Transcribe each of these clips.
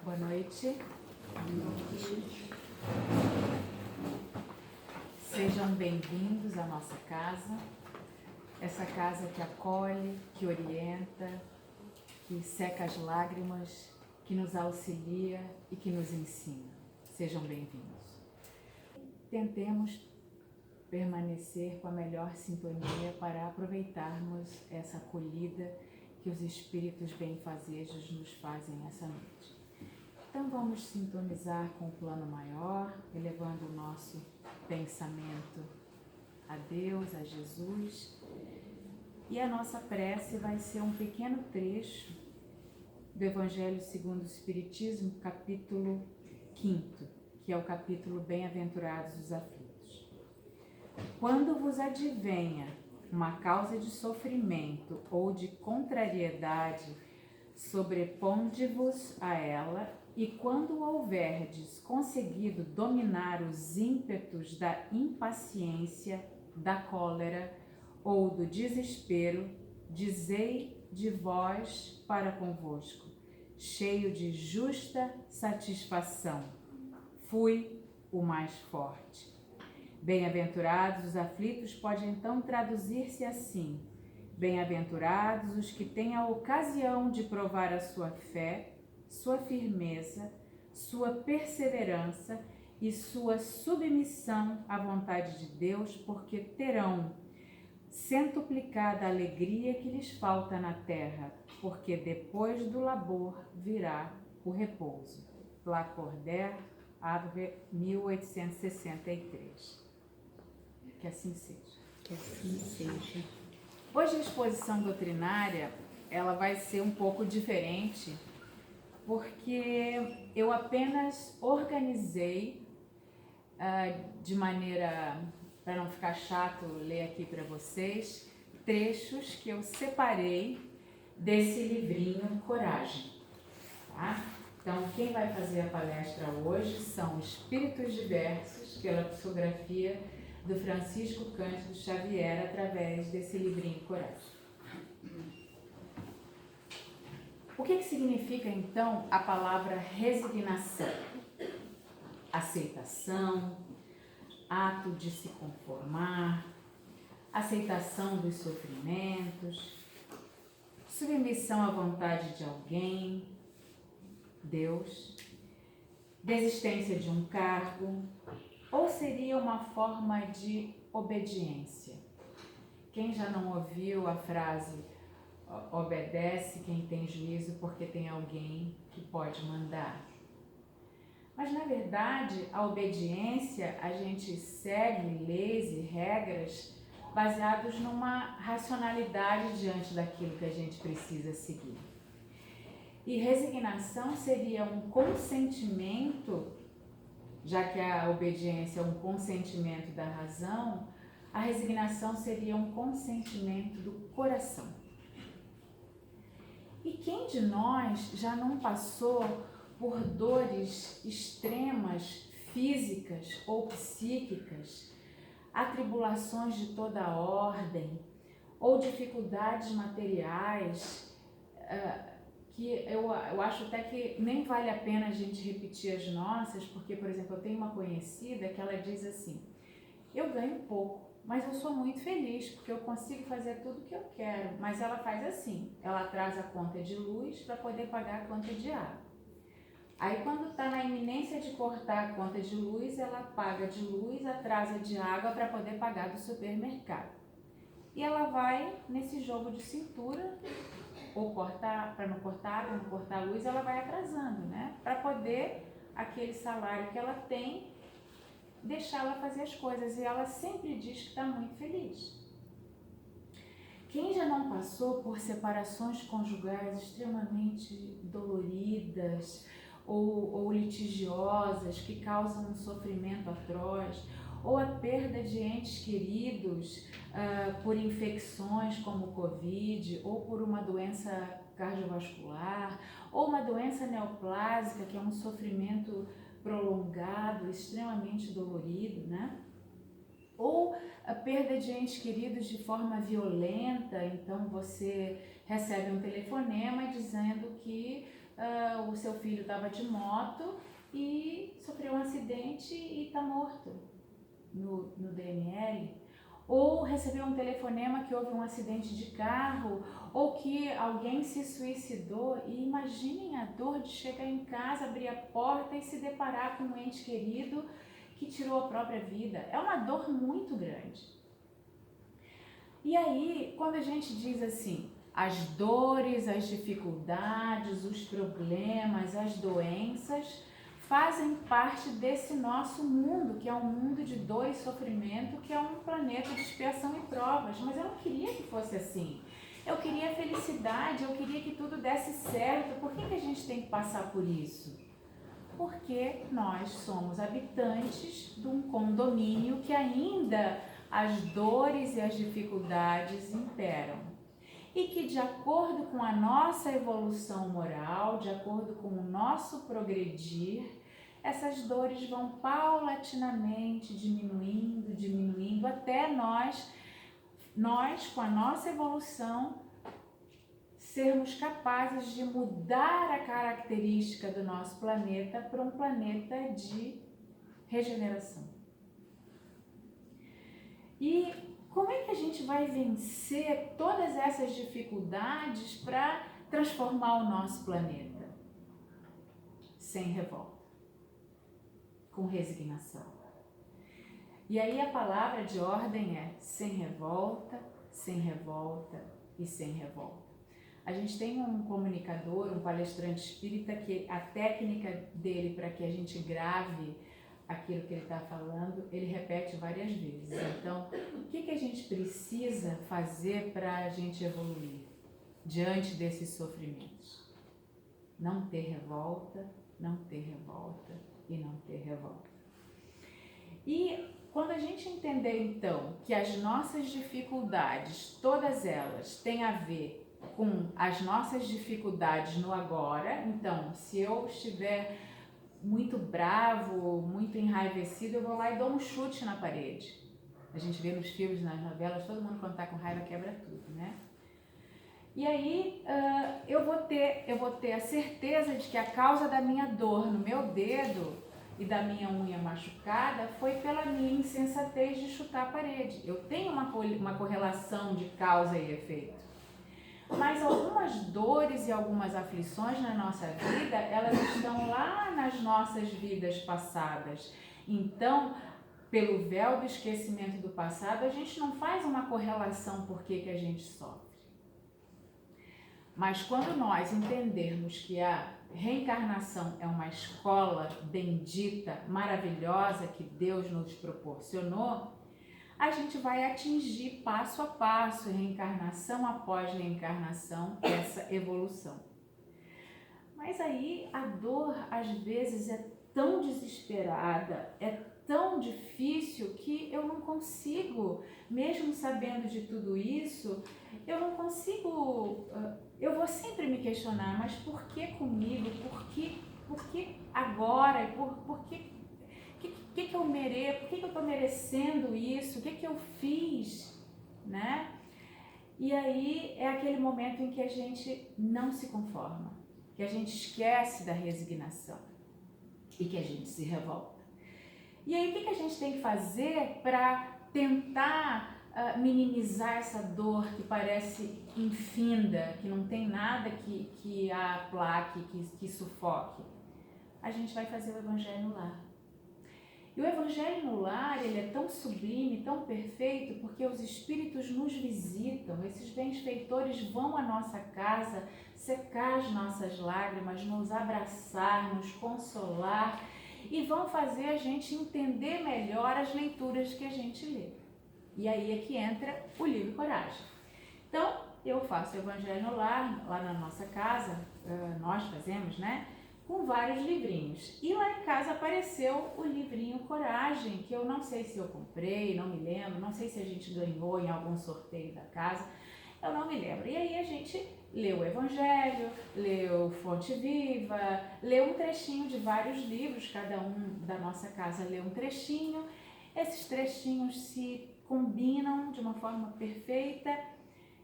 Boa noite. Sejam bem-vindos à nossa casa, essa casa que acolhe, que orienta, que seca as lágrimas, que nos auxilia e que nos ensina. Sejam bem-vindos. Tentemos permanecer com a melhor sintonia para aproveitarmos essa acolhida que os espíritos benfazejos nos fazem essa noite. Então vamos sintonizar com o plano maior, elevando o nosso pensamento a Deus, a Jesus. E a nossa prece vai ser um pequeno trecho do Evangelho segundo o Espiritismo, capítulo 5º, que é o capítulo Bem-aventurados os aflitos. Quando vos advenha uma causa de sofrimento ou de contrariedade, sobreponde-vos a ela, e quando houverdes conseguido dominar os ímpetos da impaciência, da cólera ou do desespero, dizei de vós para convosco, cheio de justa satisfação: fui o mais forte. Bem-aventurados os aflitos pode então traduzir-se assim: bem-aventurados os que têm a ocasião de provar a sua fé, sua firmeza, sua perseverança e sua submissão à vontade de Deus, porque terão centuplicada a alegria que lhes falta na terra, porque depois do labor virá o repouso. Lacordaire, Havre, 1863. Que assim seja. Que assim seja. Hoje a exposição doutrinária, ela vai ser um pouco diferente, porque eu apenas organizei de maneira, para não ficar chato ler aqui para vocês, trechos que eu separei desse livrinho Coragem. Tá? Então, quem vai fazer a palestra hoje são Espíritos Diversos, pela psicografia do Francisco Cândido Xavier, através desse livrinho Coragem. O que significa, então, a palavra resignação? Aceitação, ato de se conformar, aceitação dos sofrimentos, submissão à vontade de alguém, Deus, desistência de um cargo, ou seria uma forma de obediência? Quem já não ouviu a frase obedece quem tem juízo porque tem alguém que pode mandar? Mas na verdade a obediência, a gente segue leis e regras baseados numa racionalidade diante daquilo que a gente precisa seguir. E resignação seria um consentimento, já que a obediência é um consentimento da razão, a resignação seria um consentimento do coração. E quem de nós já não passou por dores extremas, físicas ou psíquicas, atribulações de toda a ordem, ou dificuldades materiais, que eu acho até que nem vale a pena a gente repetir as nossas, porque, por exemplo, eu tenho uma conhecida que ela diz assim: eu ganho pouco, mas eu sou muito feliz, porque eu consigo fazer tudo o que eu quero. Mas ela faz assim, ela atrasa a conta de luz para poder pagar a conta de água. Aí quando está na iminência de cortar a conta de luz, ela paga de luz, atrasa de água para poder pagar do supermercado. E ela vai nesse jogo de cintura, ou cortar, para não cortar água, não cortar a luz, ela vai atrasando, né? Para poder aquele salário que ela tem, deixar ela fazer as coisas. E ela sempre diz que está muito feliz. Quem já não passou por separações conjugais extremamente doloridas ou litigiosas, que causam um sofrimento atroz, ou a perda de entes queridos por infecções como o Covid, ou por uma doença cardiovascular, ou uma doença neoplásica, que é um sofrimento prolongado, extremamente dolorido, né? Ou a perda de entes queridos de forma violenta, então você recebe um telefonema dizendo que o seu filho estava de moto e sofreu um acidente e está morto no DML. Ou recebeu um telefonema que houve um acidente de carro, ou que alguém se suicidou. E imaginem a dor de chegar em casa, abrir a porta e se deparar com um ente querido que tirou a própria vida. É uma dor muito grande. E aí, quando a gente diz assim, as dores, as dificuldades, os problemas, as doenças fazem parte desse nosso mundo, que é um mundo de dor e sofrimento, que é um planeta de expiação e provas. Mas eu não queria que fosse assim. Eu queria felicidade, eu queria que tudo desse certo. Por que a gente tem que passar por isso? Porque nós somos habitantes de um condomínio que ainda as dores e as dificuldades imperam. E que, de acordo com a nossa evolução moral, de acordo com o nosso progredir, essas dores vão paulatinamente diminuindo, até nós com a nossa evolução, sermos capazes de mudar a característica do nosso planeta para um planeta de regeneração. E como é que a gente vai vencer todas essas dificuldades para transformar o nosso planeta? Sem revolta, com resignação. E aí a palavra de ordem é sem revolta e sem revolta. A gente tem um comunicador, um palestrante espírita, que a técnica dele para que a gente grave aquilo que ele está falando, ele repete várias vezes. Então, o que a gente precisa fazer para a gente evoluir diante desses sofrimentos? Não ter revolta e não ter revolta. E quando a gente entender, então, que as nossas dificuldades, todas elas, têm a ver com as nossas dificuldades no agora, então, se eu estiver muito bravo, muito enraivecido, eu vou lá e dou um chute na parede. A gente vê nos filmes, nas novelas, todo mundo quando tá com raiva quebra tudo, né? E aí eu vou ter a certeza de que a causa da minha dor no meu dedo e da minha unha machucada foi pela minha insensatez de chutar a parede. Eu tenho uma correlação de causa e efeito. Mas algumas dores e algumas aflições na nossa vida, elas estão lá nas nossas vidas passadas. Então, pelo véu do esquecimento do passado, a gente não faz uma correlação por que a gente sofre. Mas quando nós entendermos que a reencarnação é uma escola bendita, maravilhosa que Deus nos proporcionou, a gente vai atingir passo a passo, reencarnação após reencarnação, essa evolução. Mas aí a dor, às vezes, é tão desesperada, é tão difícil que eu não consigo, mesmo sabendo de tudo isso, eu não consigo, eu vou sempre me questionar, mas por que comigo? Por que agora? Por que eu mereço? Por que eu estou merecendo isso? O que eu fiz? Né? E aí é aquele momento em que a gente não se conforma, que a gente esquece da resignação e que a gente se revolta. E aí o que a gente tem que fazer para tentar minimizar essa dor que parece infinda, que não tem nada que a aplaque, que sufoque? A gente vai fazer o Evangelho no Lar. E o Evangelho no Lar, ele é tão sublime, tão perfeito, porque os Espíritos nos visitam, esses benfeitores vão à nossa casa secar as nossas lágrimas, nos abraçar, nos consolar e vão fazer a gente entender melhor as leituras que a gente lê. E aí é que entra o livro Coragem. Então, eu faço o Evangelho no Lar, lá na nossa casa, nós fazemos, né? Com vários livrinhos. E lá em casa apareceu o livrinho Coragem, que eu não sei se eu comprei, não me lembro, não sei se a gente ganhou em algum sorteio da casa, eu não me lembro. E aí a gente leu o Evangelho, leu Fonte Viva, leu um trechinho de vários livros, cada um da nossa casa leu um trechinho. Esses trechinhos se combinam de uma forma perfeita.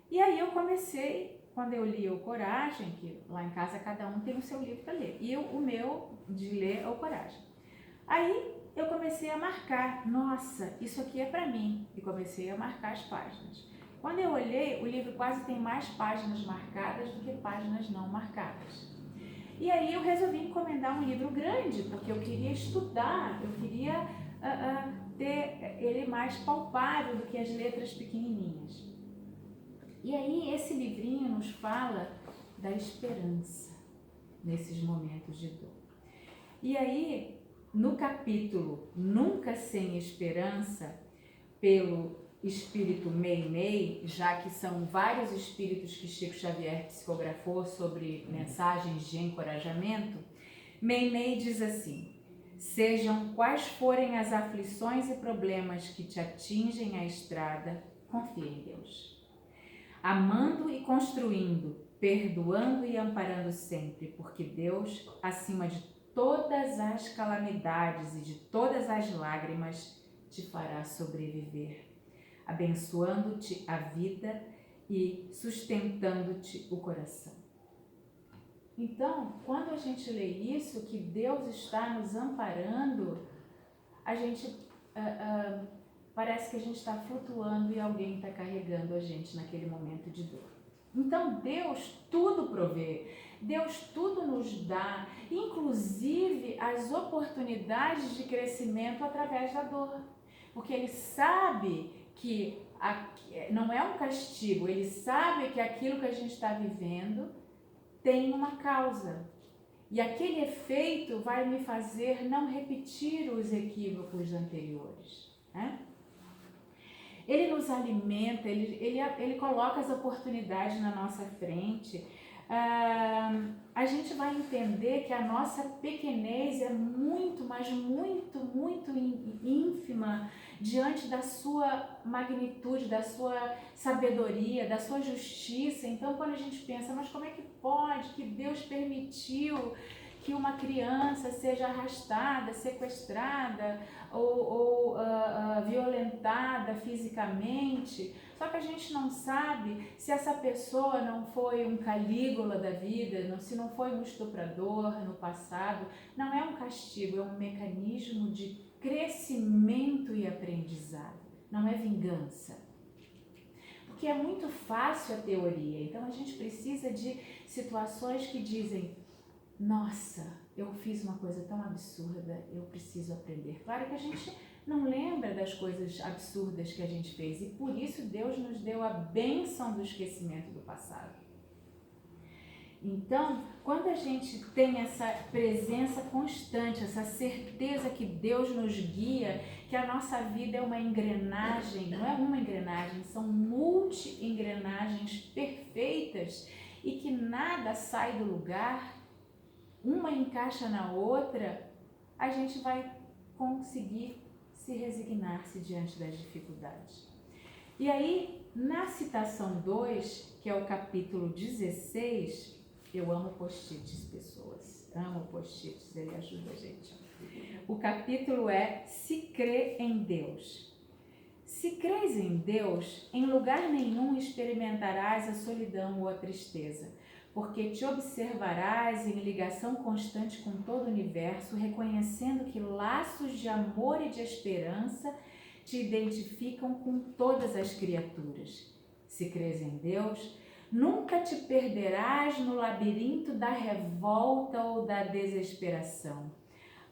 E aí eu comecei quando eu li o Coragem, que lá em casa cada um tem o seu livro para ler, e o meu de ler é o Coragem. Aí eu comecei a marcar, nossa, isso aqui é para mim, e comecei a marcar as páginas. Quando eu olhei, o livro quase tem mais páginas marcadas do que páginas não marcadas. E aí eu resolvi encomendar um livro grande, porque eu queria estudar, eu queria ter ele mais palpável do que as letras pequenininhas. E aí esse livrinho nos fala da esperança nesses momentos de dor. E aí, no capítulo Nunca Sem Esperança, pelo espírito Meimei, já que são vários espíritos que Chico Xavier psicografou sobre mensagens de encorajamento, Meimei diz assim: sejam quais forem as aflições e problemas que te atingem a estrada, confie em Deus. Amando e construindo, perdoando e amparando sempre, porque Deus, acima de todas as calamidades e de todas as lágrimas, te fará sobreviver, abençoando-te a vida e sustentando-te o coração. Então, quando a gente lê isso, que Deus está nos amparando, a gente parece que a gente está flutuando e alguém está carregando a gente naquele momento de dor. Então Deus tudo provê, Deus tudo nos dá, inclusive as oportunidades de crescimento através da dor, porque Ele sabe que não é um castigo, Ele sabe que aquilo que a gente está vivendo tem uma causa. E aquele efeito vai me fazer não repetir os equívocos anteriores, né? Ele nos alimenta, ele coloca as oportunidades na nossa frente. A gente vai entender que a nossa pequenez é muito, mas muito, muito ínfima diante da sua magnitude, da sua sabedoria, da sua justiça. Então, quando a gente pensa, mas como é que pode que Deus permitiu que uma criança seja arrastada, sequestrada ou violentada fisicamente? Só que a gente não sabe se essa pessoa não foi um Calígula da vida, se não foi um estuprador no passado. Não é um castigo, é um mecanismo de crescimento e aprendizado, não é vingança. Porque é muito fácil a teoria, então a gente precisa de situações que dizem: nossa, eu fiz uma coisa tão absurda, eu preciso aprender. Claro que a gente não lembra das coisas absurdas que a gente fez e por isso Deus nos deu a bênção do esquecimento do passado. Então, quando a gente tem essa presença constante, essa certeza que Deus nos guia, que a nossa vida é uma engrenagem, não é uma engrenagem, são multi-engrenagens perfeitas e que nada sai do lugar, uma encaixa na outra, a gente vai conseguir se resignar-se diante das dificuldades. E aí, na citação 2, que é o capítulo 16, eu amo post-its, pessoas, amo post-its, ele ajuda a gente. O capítulo é Se crê em Deus. Se crês em Deus, em lugar nenhum experimentarás a solidão ou a tristeza, porque te observarás em ligação constante com todo o universo, reconhecendo que laços de amor e de esperança te identificam com todas as criaturas. Se crês em Deus, nunca te perderás no labirinto da revolta ou da desesperação,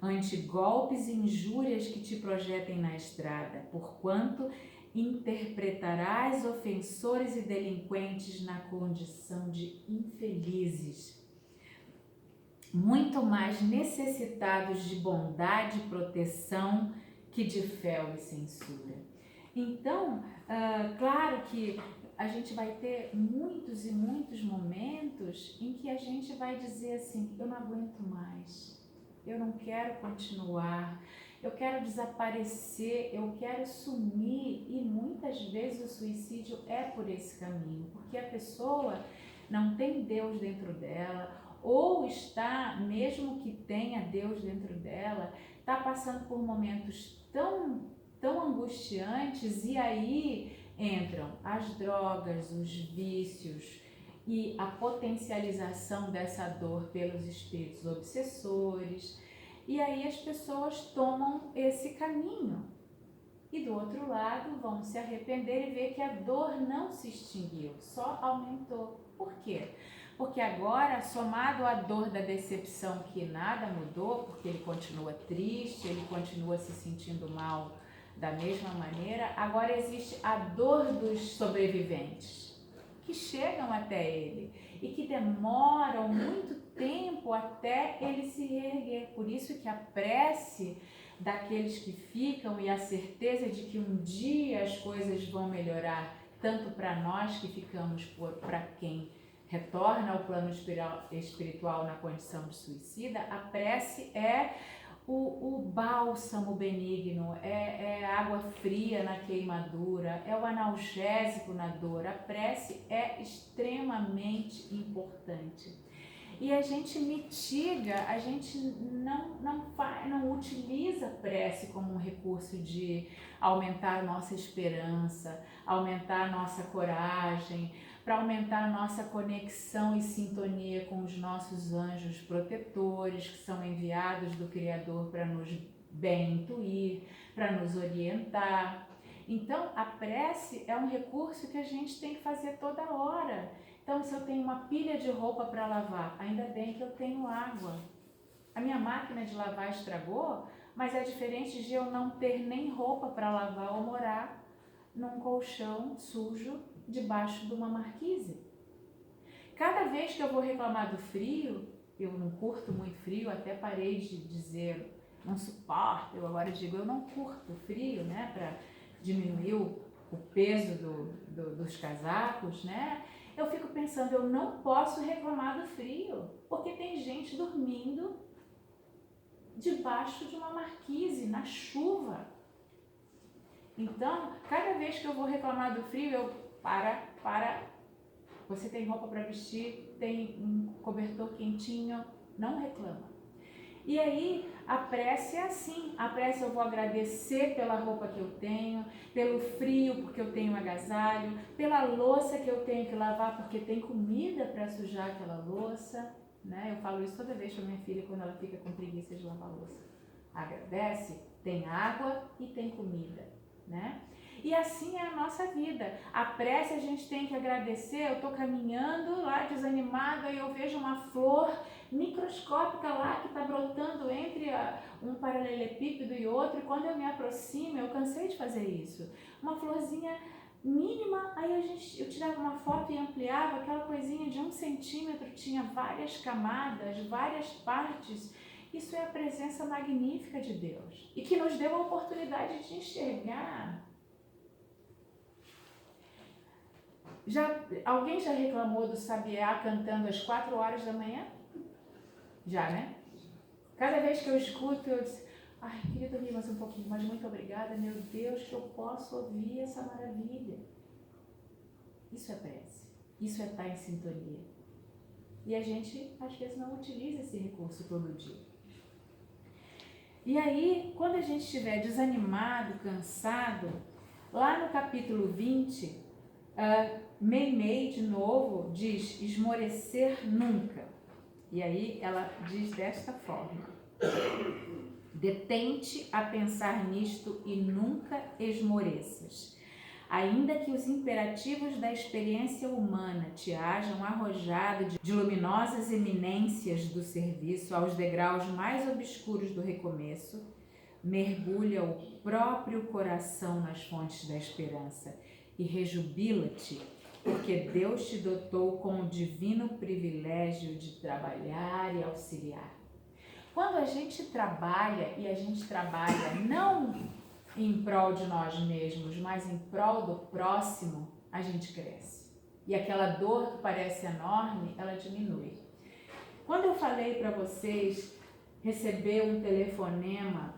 ante golpes e injúrias que te projetem na estrada, porquanto interpretarás ofensores e delinquentes na condição de infelizes, muito mais necessitados de bondade e proteção que de fel e censura. Então, claro que a gente vai ter muitos e muitos momentos em que a gente vai dizer assim: eu não aguento mais, eu não quero continuar, eu quero desaparecer, eu quero sumir. E muitas vezes o suicídio é por esse caminho, porque a pessoa não tem Deus dentro dela, ou está, mesmo que tenha Deus dentro dela, está passando por momentos tão angustiantes, e aí entram as drogas, os vícios, e a potencialização dessa dor pelos espíritos obsessores. E aí as pessoas tomam esse caminho. E do outro lado vão se arrepender e ver que a dor não se extinguiu, só aumentou. Por quê? Porque agora, somado à dor da decepção que nada mudou, porque ele continua triste, ele continua se sentindo mal da mesma maneira, agora existe a dor dos sobreviventes, que chegam até ele e que demoram muito tempo até ele se reerguer. Por isso que a prece daqueles que ficam e a certeza de que um dia as coisas vão melhorar, tanto para nós que ficamos, para quem retorna ao plano espiritual na condição de suicida, a prece é o bálsamo benigno, é a água fria na queimadura, é o analgésico na dor. A prece é extremamente importante. E a gente mitiga, a gente não utiliza a prece como um recurso de aumentar a nossa esperança, aumentar a nossa coragem, para aumentar a nossa conexão e sintonia com os nossos anjos protetores, que são enviados do Criador para nos bem intuir, para nos orientar. Então, a prece é um recurso que a gente tem que fazer toda hora. Então, se eu tenho uma pilha de roupa para lavar, ainda bem que eu tenho água. A minha máquina de lavar estragou, mas é diferente de eu não ter nem roupa para lavar ou morar num colchão sujo debaixo de uma marquise. Cada vez que eu vou reclamar do frio, eu não curto muito frio, até parei de dizer não suporto, eu agora digo eu não curto frio, né, para diminuir o peso dos casacos, né? Eu fico pensando, eu não posso reclamar do frio, porque tem gente dormindo debaixo de uma marquise, na chuva. Então, cada vez que eu vou reclamar do frio, eu para. Você tem roupa para vestir, tem um cobertor quentinho, não reclama. E aí, a prece é assim, a prece eu vou agradecer pela roupa que eu tenho, pelo frio porque eu tenho agasalho, pela louça que eu tenho que lavar porque tem comida para sujar aquela louça, né? Eu falo isso toda vez para minha filha quando ela fica com preguiça de lavar a louça. Agradece, tem água e tem comida, né? E assim é a nossa vida. A prece a gente tem que agradecer. Eu estou caminhando lá desanimada e eu vejo uma flor microscópica lá que está brotando entre um paralelepípedo e outro. E quando eu me aproximo, eu cansei de fazer isso. Uma florzinha mínima, aí eu tirava uma foto e ampliava, aquela coisinha de 1 centímetro, tinha várias camadas, várias partes. Isso é a presença magnífica de Deus e que nos deu a oportunidade de enxergar. Alguém já reclamou do sabiá cantando às 4 horas da manhã? Já, né? Cada vez que eu escuto, eu digo, ai, queria dormir mais um pouquinho, mas muito obrigada, meu Deus, que eu posso ouvir essa maravilha. Isso é prece, isso é estar em sintonia. E a gente, às vezes, não utiliza esse recurso todo dia. E aí, quando a gente estiver desanimado, cansado, lá no capítulo 20, Meimei, de novo, diz esmorecer nunca. E aí ela diz desta forma: detente a pensar nisto e nunca esmoreças. Ainda que os imperativos da experiência humana te hajam arrojado de luminosas eminências do serviço aos degraus mais obscuros do recomeço, mergulha o próprio coração nas fontes da esperança e rejubila-te, porque Deus te dotou com o divino privilégio de trabalhar e auxiliar. Quando a gente trabalha, e a gente trabalha não em prol de nós mesmos, mas em prol do próximo, a gente cresce. E aquela dor que parece enorme, ela diminui. Quando eu falei para vocês receber um telefonema,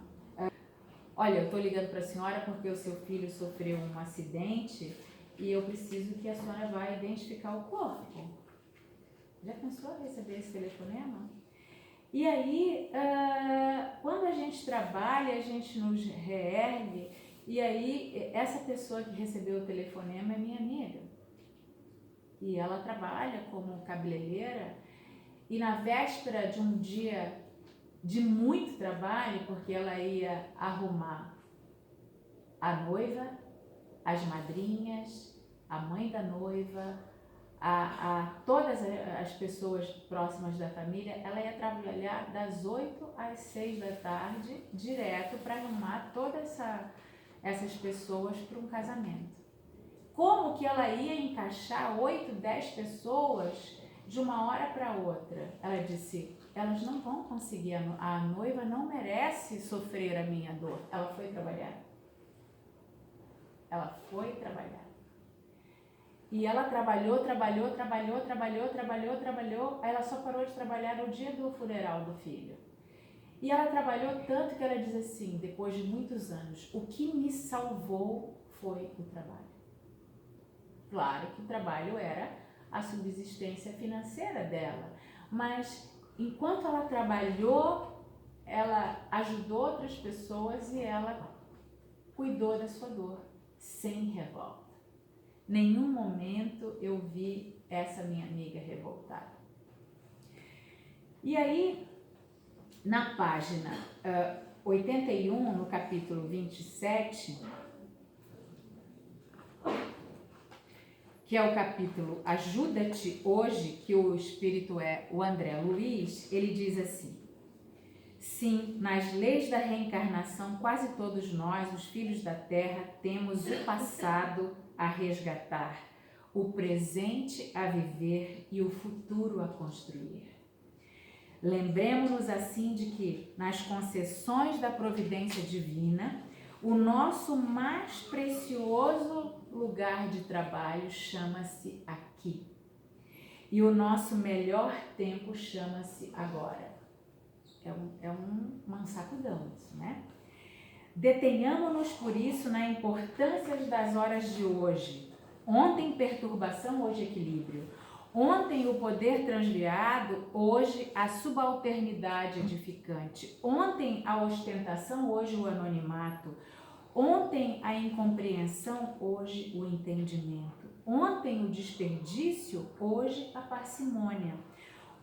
olha, eu estou ligando para a senhora porque o seu filho sofreu um acidente e eu preciso que a senhora vá identificar o corpo. Já pensou em receber esse telefonema? E aí, quando a gente trabalha, a gente nos reergue, e aí essa pessoa que recebeu o telefonema é minha amiga. e ela trabalha como cabeleireira, e na véspera de um dia de muito trabalho, porque ela ia arrumar a noiva, as madrinhas, a mãe da noiva, a todas as pessoas próximas da família, ela ia trabalhar das 8 às 6 da tarde, direto, para arrumar todas essas pessoas para um casamento. Como que ela ia encaixar 8, 10 pessoas de uma hora para outra? Ela disse, elas não vão conseguir, a noiva não merece sofrer a minha dor. Ela foi trabalhar. Ela foi trabalhar. E ela trabalhou, aí ela só parou de trabalhar no dia do funeral do filho. E ela trabalhou tanto que ela diz assim, depois de muitos anos, o que me salvou foi o trabalho. Claro que o trabalho era a subsistência financeira dela, mas enquanto ela trabalhou, ela ajudou outras pessoas e ela cuidou da sua dor, sem revolta. Nenhum momento eu vi essa minha amiga revoltada. E aí, na página 81, no capítulo 27, que é o capítulo Ajuda-te Hoje, que o espírito é o André Luiz, ele diz assim: sim, nas leis da reencarnação, quase todos nós, os filhos da Terra, temos o passado a resgatar, o presente a viver e o futuro a construir. Lembremos-nos assim de que, nas concessões da providência divina, o nosso mais precioso lugar de trabalho chama-se aqui. E o nosso melhor tempo chama-se agora. É um sacudão isso, né? Detenhamos-nos por isso na importância das horas de hoje. Ontem perturbação, hoje equilíbrio. Ontem o poder transviado, hoje a subalternidade edificante. Ontem a ostentação, hoje o anonimato. Ontem a incompreensão, hoje o entendimento. Ontem o desperdício, hoje a parcimônia.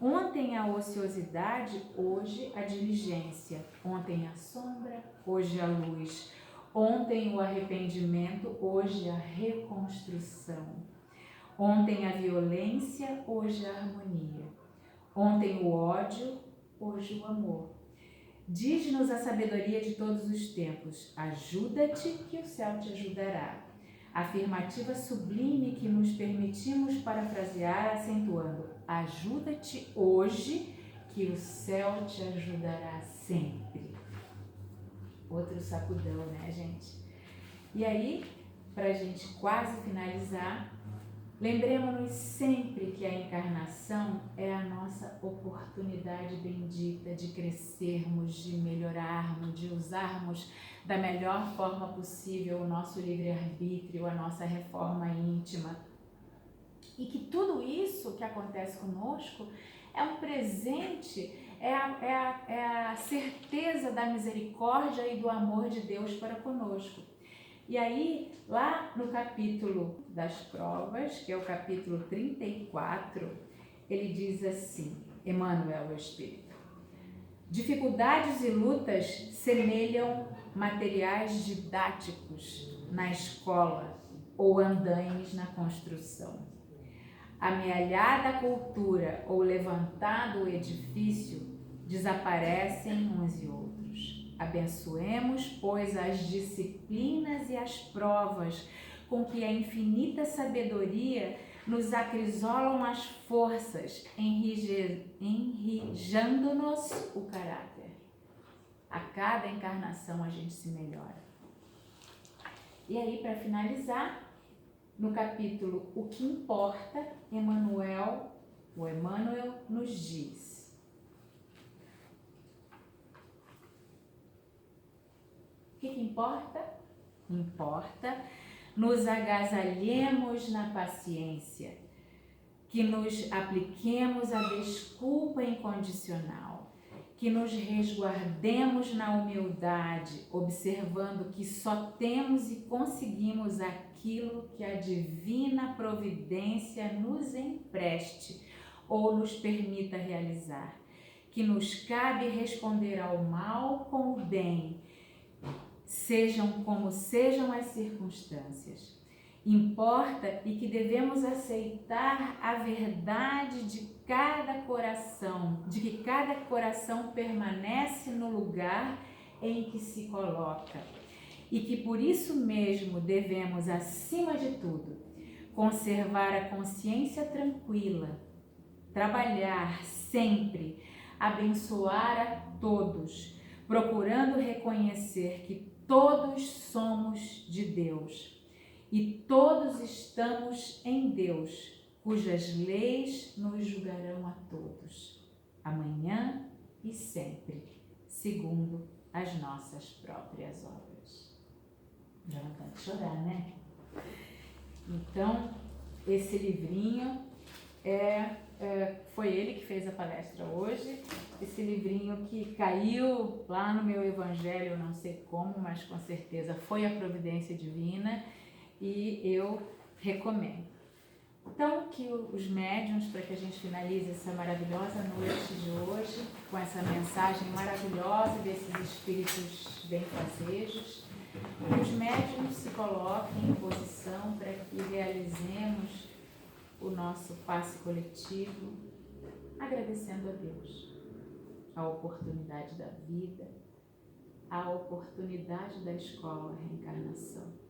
Ontem a ociosidade, hoje a diligência. Ontem a sombra, hoje a luz. Ontem o arrependimento, hoje a reconstrução. Ontem a violência, hoje a harmonia. Ontem o ódio, hoje o amor. Diz-nos a sabedoria de todos os tempos, ajuda-te que o céu te ajudará. Afirmativa sublime que nos permitimos parafrasear acentuando, ajuda-te hoje que o céu te ajudará sempre. Outro sacudão, né, gente? E aí, pra gente quase finalizar, lembremos-nos sempre que a encarnação é a nossa oportunidade bendita de crescermos, de melhorarmos, de usarmos da melhor forma possível o nosso livre-arbítrio, a nossa reforma íntima. E que tudo isso que acontece conosco é um presente, é a certeza da misericórdia e do amor de Deus para conosco. E aí, lá no capítulo das provas, que é o capítulo 34, ele diz assim, Emmanuel, o Espírito: dificuldades e lutas semelham materiais didáticos na escola ou andaimes na construção. Amealhada cultura ou levantado o edifício, desaparecem uns e outros. Abençoemos, pois, as disciplinas e as provas com que a infinita sabedoria nos acrisolam as forças, enrijando-nos o caráter. A cada encarnação a gente se melhora. E aí, para finalizar, no capítulo O que Importa, Emmanuel nos diz: o que importa? Importa nos agasalhemos na paciência, que nos apliquemos a desculpa incondicional, que nos resguardemos na humildade, observando que só temos e conseguimos aquilo que a divina providência nos empreste ou nos permita realizar, que nos cabe responder ao mal com o bem, sejam como sejam as circunstâncias. Importa e que devemos aceitar a verdade de que cada coração permanece no lugar em que se coloca e que por isso mesmo devemos, acima de tudo, conservar a consciência tranquila, trabalhar sempre, abençoar a todos, procurando reconhecer que todos somos de Deus e todos estamos em Deus, cujas leis nos julgarão a todos, amanhã e sempre, segundo as nossas próprias obras. Já vontade de chorar, né? Então, esse livrinho foi ele que fez a palestra hoje. Esse livrinho que caiu lá no meu evangelho, não sei como, mas com certeza foi a providência divina e eu recomendo. Então, que os médiuns, para que a gente finalize essa maravilhosa noite de hoje, com essa mensagem maravilhosa desses espíritos benfazejos, que os médiuns se coloquem em posição para que realizemos o nosso passe coletivo, agradecendo a Deus a oportunidade da vida, a oportunidade da escola reencarnação,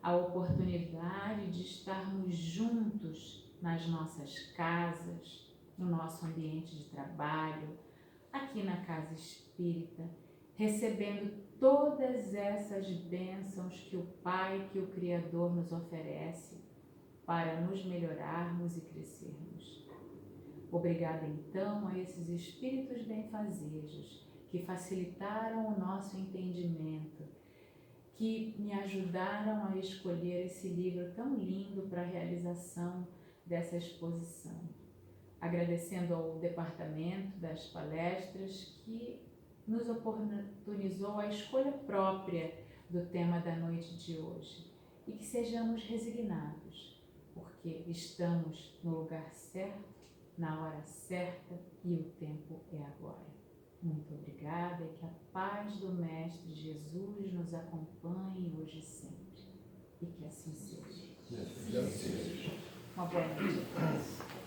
a oportunidade de estarmos juntos nas nossas casas, no nosso ambiente de trabalho, aqui na casa espírita, recebendo todas essas bênçãos que o Pai, que o Criador nos oferece para nos melhorarmos e crescermos. Obrigada então a esses espíritos benfazejos que facilitaram o nosso entendimento, que me ajudaram a escolher esse livro tão lindo para a realização dessa exposição. Agradecendo ao departamento das palestras que nos oportunizou a escolha própria do tema da noite de hoje e que sejamos resignados, porque estamos no lugar certo, na hora certa e o tempo é agora. Muito obrigada e que a paz do Mestre Jesus nos acompanhe hoje e sempre. E que assim seja. Uma boa noite a todos.